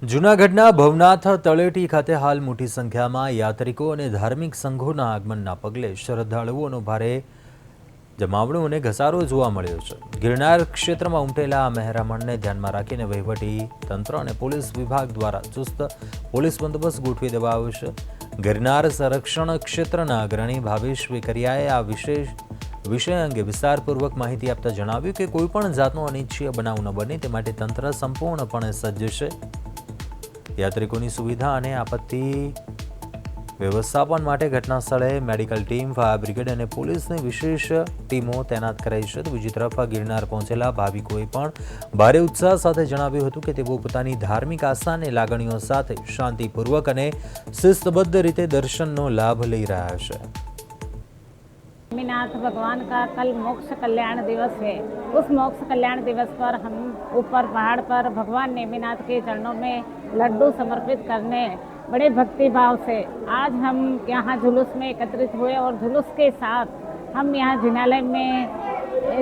જૂનાગઢના ભવનાથ તળેટી ખાતે હાલ મોટી સંખ્યામાં યાત્રિકો અને ધાર્મિક સંઘોના આગમનના પગલે શ્રદ્ધાળુઓનો ભારે જમાવડો અને ઘસારો જોવા મળ્યો છે। ગિરનાર ક્ષેત્રમાં ઉમટેલા આ મહેરામણને ધ્યાનમાં રાખીને વહીવટી તંત્ર અને પોલીસ વિભાગ દ્વારા ચુસ્ત પોલીસ બંદોબસ્ત ગોઠવી દેવાયો છે। ગિરનાર સંરક્ષણ ક્ષેત્રના અગ્રણી ભાવેશ વેકરિયાએ આ વિષય અંગે વિસ્તારપૂર્વક માહિતી આપતા જણાવ્યું કે કોઈપણ જાતનો અનિચ્છનીય બનાવ ન બને તે માટે તંત્ર સંપૂર્ણપણે સજ્જ છે। યાત્રિકોની સુવિધા અને આપત્તિ વ્યવસ્થાપન માટે ઘટના સ્થળે મેડિકલ ટીમ, ફાયર બ્રિગેડ અને પોલીસની વિશેષ ટીમો તૈનાત કરાઈ છે। તો બીજી તરફ ગિરનાર પહોંચેલા ભાવિકોએ પણ ભારે ઉત્સાહ સાથે જણાવ્યું હતું કે તેઓ પોતાની ધાર્મિક આસ્થા અને લાગણીઓ સાથે શાંતિપૂર્વક અને શિસ્તબદ્ધ રીતે दर्शनનો लाभ ले रहा है। नेमिनाथ भगवान का कल मोक्ष कल्याण दिवस है। उस मोक्ष कल्याण दिवस पर हम ऊपर पहाड़ पर भगवान नेमिनाथ के चरणों में लड्डू समर्पित करने बड़े भक्ति भाव से आज हम यहाँ जुलूस में एकत्रित हुए और जुलूस के साथ हम यहाँ जिनालय में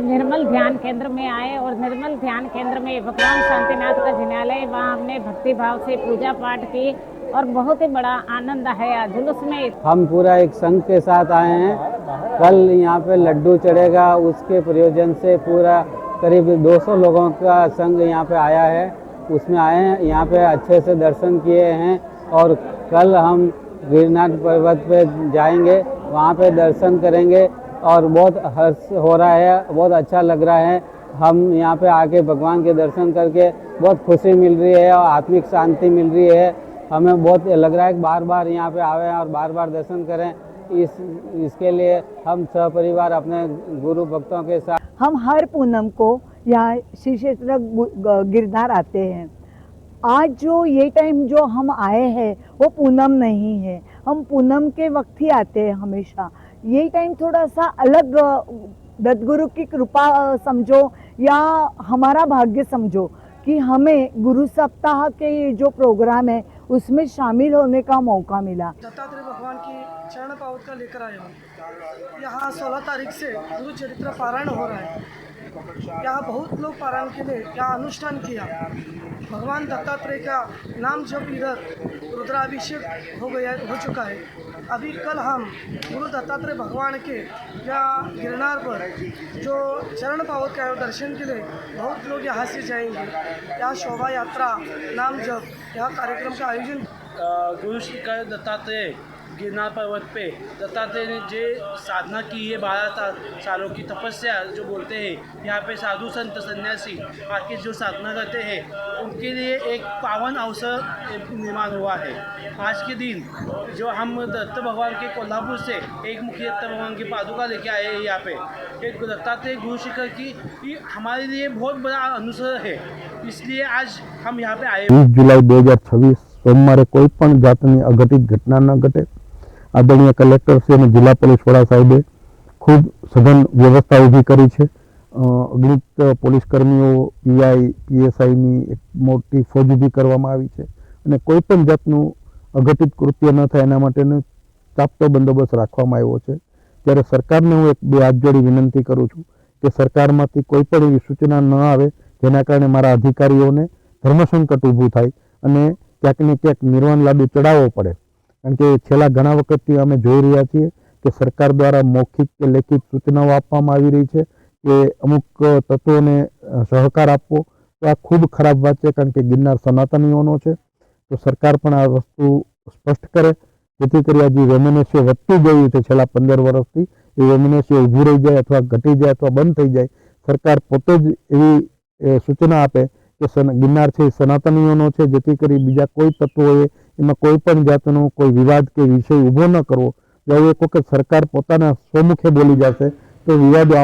निर्मल ध्यान केंद्र में आए और निर्मल ध्यान केंद्र में भगवान शांतिनाथ का जिनालय, वहाँ हमने भक्ति भाव से पूजा पाठ की और बहुत ही बड़ा आनंद आया जुलूस में। हम पूरा एक संघ के साथ आए हैं। कल यहाँ पे लड्डू चढ़ेगा, उसके प्रयोजन से पूरा करीब 200 लोगों का संघ यहाँ पे आया है। उसमें आए हैं, यहाँ पे अच्छे से दर्शन किए हैं और कल हम गिरनार पर्वत पे जाएंगे, वहाँ पे दर्शन करेंगे और बहुत हर्ष हो रहा है, बहुत अच्छा लग रहा है। हम यहाँ पे आके भगवान के दर्शन करके बहुत खुशी मिल रही है और आत्मिक शांति मिल रही है। हमें बहुत लग रहा है कि बार बार यहाँ पे आवें और बार बार दर्शन करें। इसके लिए हम सहपरिवार अपने गुरु भक्तों के साथ हम हर पूनम को यहाँ श्री क्षेत्र गिरनार आते हैं। आज जो ये टाइम जो हम आए हैं वो पूनम नहीं है, हम पूनम के वक्त ही आते हैं हमेशा। ये टाइम थोड़ा सा अलग दत्तगुरु की कृपा समझो या हमारा भाग्य समझो कि हमें गुरु सप्ताह के ये जो प्रोग्राम है उसमें शामिल होने का मौका मिला। दत्तात्रेय भगवान की चरण पावत का लेकर आए हम। यहाँ 16 तारीख से गुरु चरित्र पारायण हो रहा है। यहाँ बहुत लोग पारायण के लिए यहाँ अनुष्ठान किया। भगवान दत्तात्रेय का नाम जप इधर रुद्राभिषेक हो चुका है। अभी कल हम गुरु दत्तात्रेय भगवान के यहाँ गिरनार पर जो चरण पावत का दर्शन के लिए बहुत लोग यहाँ से जाएंगे। यहाँ शोभा यात्रा, नाम जप, यहाँ कार्यक्रम का आयोजन। गुरु श्री का दत्तात्रेय गिरनार पर्वत पे दत्तात्रेय ने जो साधना की है 12 सालों की तपस्या जो बोलते हैं, यहाँ पे साधु संत सन्यासी आके जो साधना करते हैं उनके लिए एक पावन अवसर निर्माण हुआ है। आज के दिन जो हम दत्त भगवान के कोल्हापुर से एक मुखी दत्त भगवान की पादुका लेके आए हैं यहाँ पे, एक दत्तात्रेय गुरु शिखर की हमारे लिए बहुत बड़ा अनुसर है। इसलिए आज हम यहाँ पे आए। 20 जुलाई 2026 सोमवार कोईपण जातनी अघटित घटना न घटे आदरणीय कलेक्टर श्री और जिला पोलीस वड़ा साहेबे खूब सघन व्यवस्था ऊभी करी है। अग्नित पोलीसकर्मीओ पीआई पीएसआई एक मोटी फौज ऊभी करवामां आवी छे अने कोईपण जातनुं अघटित कृत्य न थाय एना माटेनो चापतो बंदोबस्त राखवामां आव्यो छे। त्यारे सरकारने हूँ एक बे हाथ जोड़ी विनंती करूँ छूं कि सरकारमांथी कोईपण एवी सूचना न आवे जेना कारणे मारा अधिकारीओने धर्मसंकट ऊभुं थाय अने क्यांक ने क्यांक निर्वाण लाडू चढ़ावવો પડે। कारण के छेल्ला घणा वखतथी अमे जोई रह्या छीए कि सरकार द्वारा मौखिक के लेखित सूचनाओ आपवामां आवी रही छे कि अमुक तत्वोने सहकार आपवो, तो आ खूब खराब बात है। कारण के गिरनार सनातनीओनो छे, तो सरकार पण आ वस्तु स्पष्ट करे जेथी करी आ जे रेमिनेशियो वधती गयुं छे छेल्ला 15 वर्षथी ए रेमिनेशियो ऊभुं रही जाए अथवा घटी जाए अथवा बंध थई जाए। सरकार पोते ज एवी सूचना आपे कि गिरनार छे सनातनीओनो छे, जेथी करी बीजा कोई तत्वोए एमां कोईपण जातनो कोई विवाद के विषय ऊभो न करवो। जो एक वखत सरकार पोताना स्वमुखे बोली जशे तो विवादो